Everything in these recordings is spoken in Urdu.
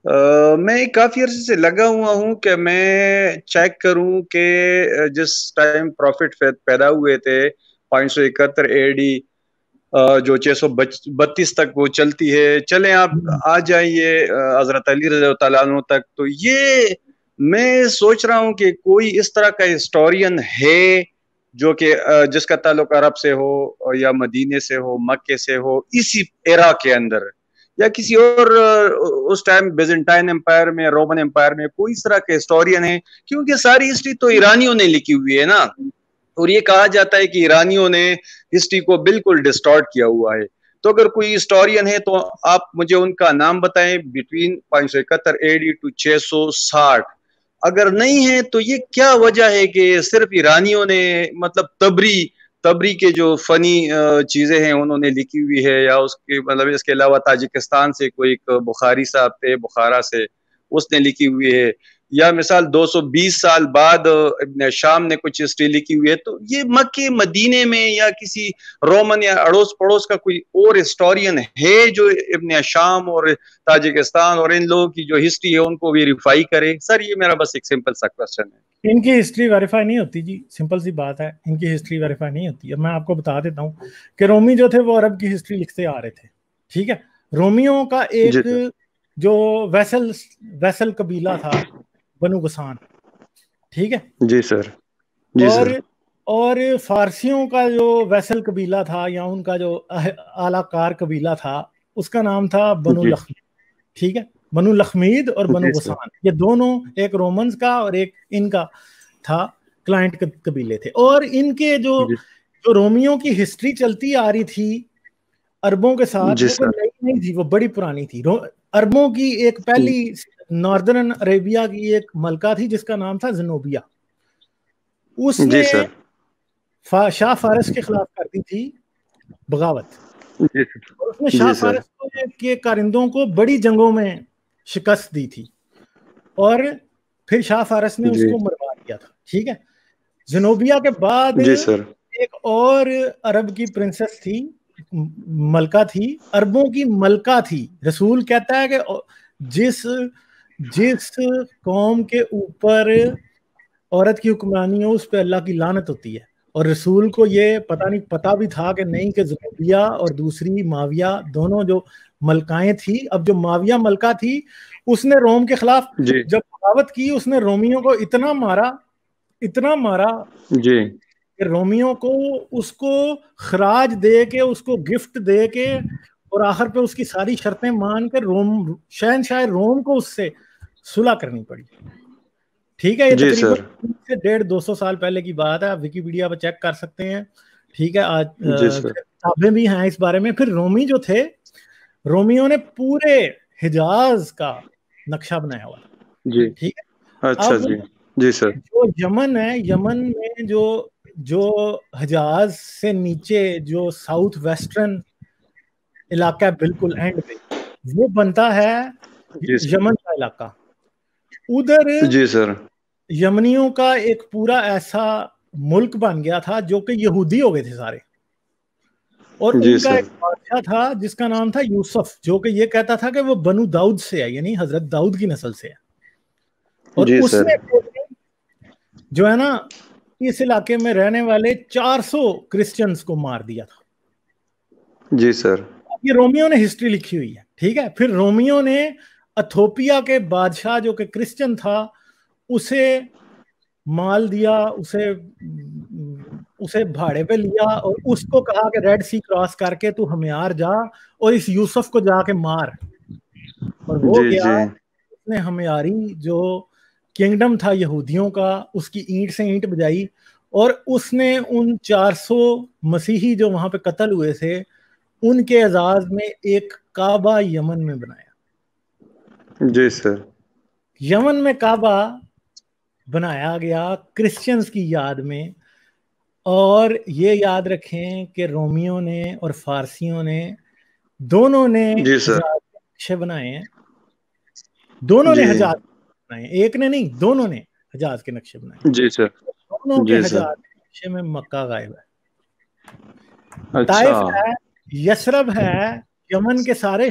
میں کافی عرصے سے لگا ہوا ہوں کہ میں چیک کروں کہ جس ٹائم پروفٹ پیدا ہوئے تھے 571 اے ڈی جو 632 تک وہ چلتی ہے، چلیں آپ آ جائیے حضرت علی رضی اللہ تعالیٰ عنہ تک. تو یہ میں سوچ رہا ہوں کہ کوئی اس طرح کا ہسٹورین ہے جو کہ جس کا تعلق عرب سے ہو یا مدینے سے ہو، مکے سے ہو، اسی ایرا کے اندر، یا کسی اور اس ٹائم بیزنٹائن امپائر میں، رومن امپائر میں کوئی اس طرح کے ہسٹورین ہے، کیونکہ ساری ہسٹری تو ایرانیوں نے لکھی ہوئی ہے نا، اور یہ کہا جاتا ہے کہ ایرانیوں نے ہسٹری کو بالکل ڈسٹارٹ کیا ہوا ہے. تو اگر کوئی ہسٹورین ہے تو آپ مجھے ان کا نام بتائیں بٹوین 571 اے ڈی ٹو 660. اگر نہیں ہے تو یہ کیا وجہ ہے کہ صرف ایرانیوں نے، مطلب تبری کے جو فنی چیزیں ہیں انہوں نے لکھی ہوئی ہے، یا اس کے مطلب اس کے علاوہ تاجکستان سے کوئی ایک بخاری صاحب تھے بخارا سے، اس نے لکھی ہوئی ہے، یا مثال 220 سال بعد ابن شام نے کچھ ہسٹری لکھی ہوئی ہے. تو یہ مکے مدینے میں یا کسی رومن یا اڑوس پڑوس کا کوئی اور ہسٹورین ہے جو ابن شام اور تاجکستان اور ان لوگوں کی جو ہسٹری ہے ان کو ویریفائی کرے؟ سر یہ میرا بس ایک سمپل سا کوشچن ہے. ان کی ہسٹری ویریفائی نہیں ہوتی جی، سمپل سی بات ہے، ان کی ہسٹری ویریفائی نہیں ہوتی. اب میں آپ کو بتا دیتا ہوں کہ رومی جو تھے وہ عرب کی ہسٹری لکھتے آ رہے تھے، ٹھیک ہے. رومیوں کا ایک جو ویسل قبیلہ تھا بنو غسان، ٹھیک ہے جی سر. جی سر. اور فارسیوں کا جو ویسل قبیلہ تھا یا ان کا جو اعلیٰ کار قبیلہ تھا اس کا نام تھا بنو لخمید، ٹھیک ہے. بنو لخمید اور بنو غسان یہ دونوں ایک رومنز کا اور ایک ان کا تھا کلائنٹ قبیلے تھے. اور ان کے جو رومیوں کی ہسٹری چلتی آ رہی تھی عربوں کے ساتھ وہ نئی نہیں تھی، وہ بڑی پرانی تھی. عربوں کی ایک پہلی ناردرن عربیہ کی ایک ملکہ تھی جس کا نام تھا زنوبیہ. اس نے شاہ فارس کے خلاف کر دی تھی بغاوت، اور اس نے شاہ فارس کے کارندوں کو بڑی جنگوں میں شکست دی تھی، اور پھر شاہ فارس نے اس کو مروا دیا تھا، ٹھیک ہے. زنوبیہ کے بعد ایک اور عرب کی پرنسس تھی، ملکہ تھی، عربوں کی ملکہ تھی. رسول کہتا ہے کہ جس قوم کے اوپر عورت کی حکمرانی ہو اس پہ اللہ کی لعنت ہوتی ہے. اور رسول کو یہ پتا بھی تھا کہ نہیں کہ زنوبیہ اور دوسری معاویہ دونوں جو ملکائیں تھی. اب جو معاویہ ملکہ تھی اس نے روم کے خلاف جب بغاوت کی اس نے رومیوں کو اتنا مارا کہ رومیوں کو اس کو خراج دے کے، اس کو گفٹ دے کے، اور آخر پہ اس کی ساری شرطیں مان کر شہنشاہ روم کو اس سے صلح کرنی پڑی، ٹھیک ہے. یہ تقریباً 150-200 سال پہلے کی بات ہے، آپ ویکیپیڈیا پہ چیک کر سکتے ہیں، ٹھیک ہے. آج کتابیں بھی ہیں اس بارے میں. پھر رومی جو تھے، رومیوں نے پورے حجاز کا نقشہ بنایا ہوا تھا، ٹھیک ہے. اچھا جی. جی سر. جو یمن ہے، یمن میں جو حجاز سے نیچے جو ساؤتھ ویسٹرن علاقہ بالکل اینڈ پہ وہ بنتا ہے یمن کا علاقہ. ادھر جی سر یمنیوں کا ایک پورا ایسا ملک بن گیا تھا جو کہ یہودی ہو گئے تھے سارے، اور ان کا ایک بادشاہ تھا جس کا نام تھا یوسف، جو کہ یہ کہتا تھا کہ وہ بنو داؤد سے ہے، یعنی حضرت داؤد کی نسل سے ہے. اور اس نے جو ہے نا اس علاقے میں رہنے والے 400 کرسچنز کو مار دیا تھا. جی سر. یہ رومیوں نے ہسٹری لکھی ہوئی ہے، ٹھیک ہے. پھر رومیوں نے ایتھوپیا کے بادشاہ جو کہ کرسچن تھا اسے مال دیا، اسے بھاڑے پہ لیا، اور اس کو کہا کہ ریڈ سی کراس کر کے تو ہمیار جا اور اس یوسف کو جا کے مار. اور وہ گیا، اس نے ہمیاری جو کنگڈم تھا یہودیوں کا اس کی اینٹ سے اینٹ بجائی، اور اس نے ان 400 مسیحی جو وہاں پہ قتل ہوئے تھے ان کے اعزاز میں ایک کعبہ یمن میں بنایا. جی سر. یمن میں کعبہ بنایا گیا کرسچنز کی یاد میں. اور یہ یاد رکھیں کہ رومیوں نے اور فارسیوں نے دونوں نے حجاز کے نقشے بنائے ہیں، دونوں نے حجاز بنائے، ایک نے نہیں، دونوں نے حجاز کے نقشے بنائے. جی سر. دونوں کے حجاز کے نقشے میں مکہ غائب ہے، طائف ہے، یثرب ہے، یمن کے سارے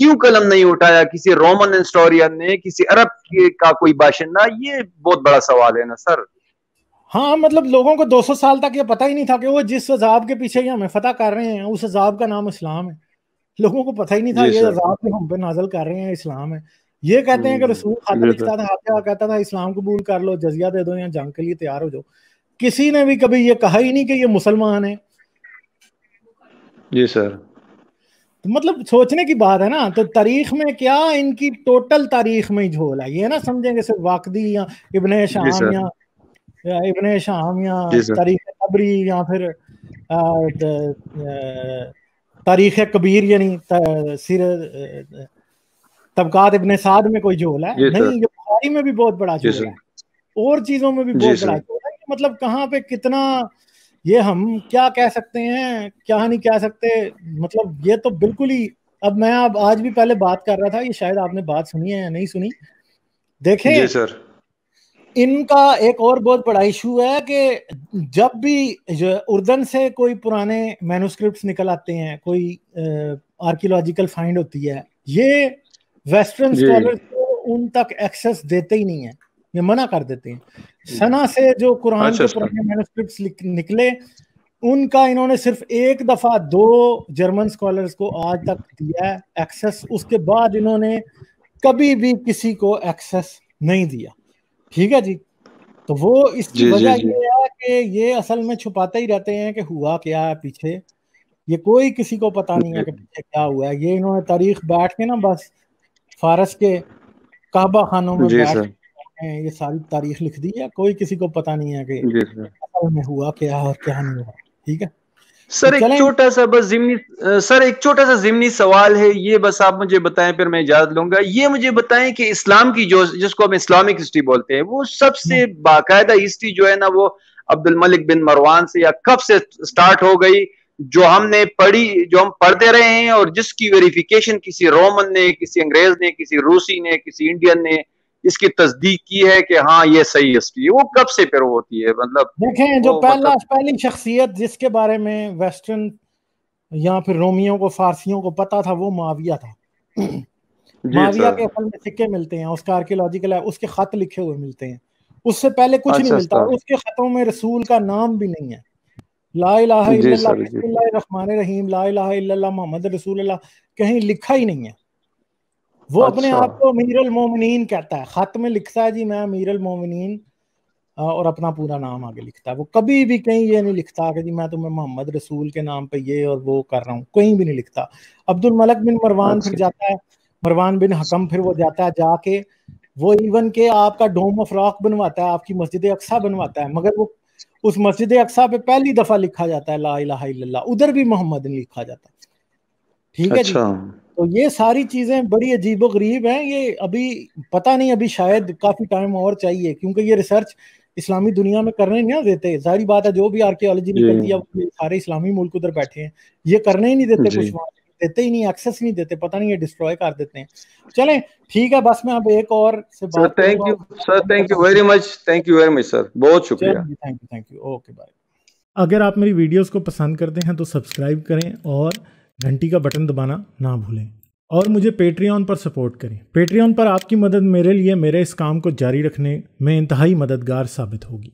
کیوں قلم نہیں اٹھایا کسی رومن ہسٹورین نے, کسی عرب کا کوئی باشندہ؟ یہ بہت بڑا سوال ہے نا سر. ہاں مطلب لوگوں کو 200 سال تک یہ پتہ ہی نہیں تھا کہ وہ جس عذاب کے پیچھے ہمیں فتح کر رہے ہیں اس عذاب کا نام اسلام ہے. لوگوں کو پتہ ہی نہیں تھا یہ عذاب جو ہم پہ نازل کر رہے ہیں اسلام ہے. یہ کہتے ہیں کہ رسول خط لکھتا تھا, کہتا تھا اسلام قبول کر لو, جزیہ دے دو یا جنگ کے لیے تیار ہو جاؤ. کسی نے بھی کبھی یہ کہا ہی نہیں کہ یہ مسلمان ہیں. جی سر. مطلب سوچنے کی بات ہے نا. تو تاریخ میں کیا ان کی ٹوٹل تاریخ میں ہی جھول ہے. یہ نہ سمجھیں کہ صرف واقدی یا ابن شام یا تاریخ قبری یا پھر تاریخ کبیر یعنی طبقات ابن سعد میں کوئی جھول ہے. نہیں, یہ بخاری میں بھی بہت بڑا جھول ہے, اور چیزوں میں بھی بہت بڑا جھول ہے. مطلب کہاں پہ کتنا یہ ہم کیا کہہ سکتے ہیں کیا نہیں کہہ سکتے. مطلب یہ تو بالکل ہی. اب میں آج بھی پہلے بات کر رہا تھا, یہ شاید آپ نے بات سنی ہے یا نہیں سنی. دیکھیں جی سر, ان کا ایک اور بہت بڑا ایشو ہے کہ جب بھی اردن سے کوئی پرانے مینوسکرپٹس نکل آتے ہیں, کوئی آرکیولوجیکل فائنڈ ہوتی ہے, یہ ویسٹرن اسکالرز کو ان تک ایکسس دیتے ہی نہیں ہیں, یہ منع کر دیتے ہیں. سنا سے جو قرآن کے پرانے مینوسکرپٹس نکلے ان کا انہوں نے صرف ایک دفعہ 2 جرمن اسکالرز کو آج تک دیا ہے ایکسس. اس کے بعد انہوں نے کبھی بھی کسی کو ایکسس نہیں دیا. ٹھیک ہے جی. تو وہ اس کی وجہ یہ ہے کہ یہ اصل میں چھپاتے ہی رہتے ہیں کہ ہوا کیا ہے پیچھے. یہ کوئی کسی کو پتا نہیں ہے کہ پیچھے کیا ہوا ہے. یہ انہوں نے تاریخ بیٹھ کے نا بس فارس کے کعبہ خانوں میں بیٹھ کے یہ ساری تاریخ لکھ دی ہے. کوئی کسی کو پتا نہیں ہے کہ اصل میں ہوا کیا اور کیا نہیں ہوا. ٹھیک ہے سر. ایک چھوٹا سا ضمنی سوال ہے, یہ بس آپ مجھے بتائیں پھر میں اجازت لوں گا. یہ مجھے بتائیں کہ اسلام کی جس کو ہم اسلامک ہسٹری بولتے ہیں, وہ سب سے باقاعدہ ہسٹری جو ہے نا وہ عبد الملک بن مروان سے یا کب سے سٹارٹ ہو گئی, جو ہم نے پڑھی, جو ہم پڑھتے رہے ہیں, اور جس کی ویریفیکیشن کسی رومن نے, کسی انگریز نے, کسی روسی نے, کسی انڈین نے اس کی تصدیق کی ہے کہ ہاں یہ صحیح ہسٹری ہے, وہ کب سے پھر ہوتی ہے؟ مطلب دیکھیں جو پہلی شخصیت جس کے بارے میں ویسٹرن یا پھر رومیوں کو فارسیوں کو پتا تھا وہ معاویہ تھا. معاویہ کے اصل میں سکے ملتے ہیں, اس کا آرکیولوجیکل ہے, اس کے خط لکھے ہوئے ملتے ہیں. اس سے پہلے کچھ نہیں ملتا. اس کے خطوں میں رسول کا نام بھی نہیں ہے. لا الہ الا اللہ, بسم اللہ الرحمن الرحیم, لا الہ الا اللہ محمد رسول اللہ کہیں لکھا ہی نہیں ہے. وہ اپنے آپ کو امیر المومنین کہتا ہے, خط میں لکھتا ہے جی میں امیر المومنین, اور اپنا پورا نام آگے لکھتا ہے. وہ کبھی بھی کہیں یہ نہیں لکھتا کہ جی میں تمہیں محمد رسول کے نام پہ یہ اور وہ کر رہا ہوں, کہیں بھی نہیں لکھتا. عبد الملک بن مروان پھر جاتا ہے, مروان بن حکم, پھر وہ جاتا ہے جا کے وہ ایون کہ آپ کا ڈوم آف راک بنواتا ہے, آپ کی مسجد اقصیٰ بنواتا ہے, مگر وہ اس مسجد اقصیٰ پہ پہلی دفعہ لکھا جاتا ہے لا الہ الا اللہ, ادھر بھی محمد نہیں لکھا جاتا. ٹھیک ہے جی. تو یہ ساری چیزیں بڑی عجیب و غریب ہیں. یہ ابھی پتہ نہیں, ابھی شاید کافی ٹائم اور چاہیے, کیونکہ یہ ریسرچ اسلامی دنیا میں کرنے نہیں دیتے. ظاہری بات ہے جو بھی آرکیالوجی نکلتی ہے سارے اسلامی ملک ادھر بیٹھے ہیں, یہ کرنے ہی نہیں دیتے, کچھ دیتے ہی نہیں, ایکسس نہیں دیتے, پتہ نہیں یہ ڈسٹروائے کر دیتے ہیں. چلیں ٹھیک ہے, بس میں اب ایک اور سے بات کروں گا. Sir thank you very much sir, بہت شکریہ. Thank you. Okay bye. اگر آپ میری ویڈیوز کو پسند کرتے ہیں تو سبسکرائب کریں اور گھنٹی کا بٹن دبانا نہ بھولیں, اور مجھے پیٹریون پر سپورٹ کریں. پیٹریون پر آپ کی مدد میرے لیے میرے اس کام کو جاری رکھنے میں انتہائی مددگار ثابت ہوگی.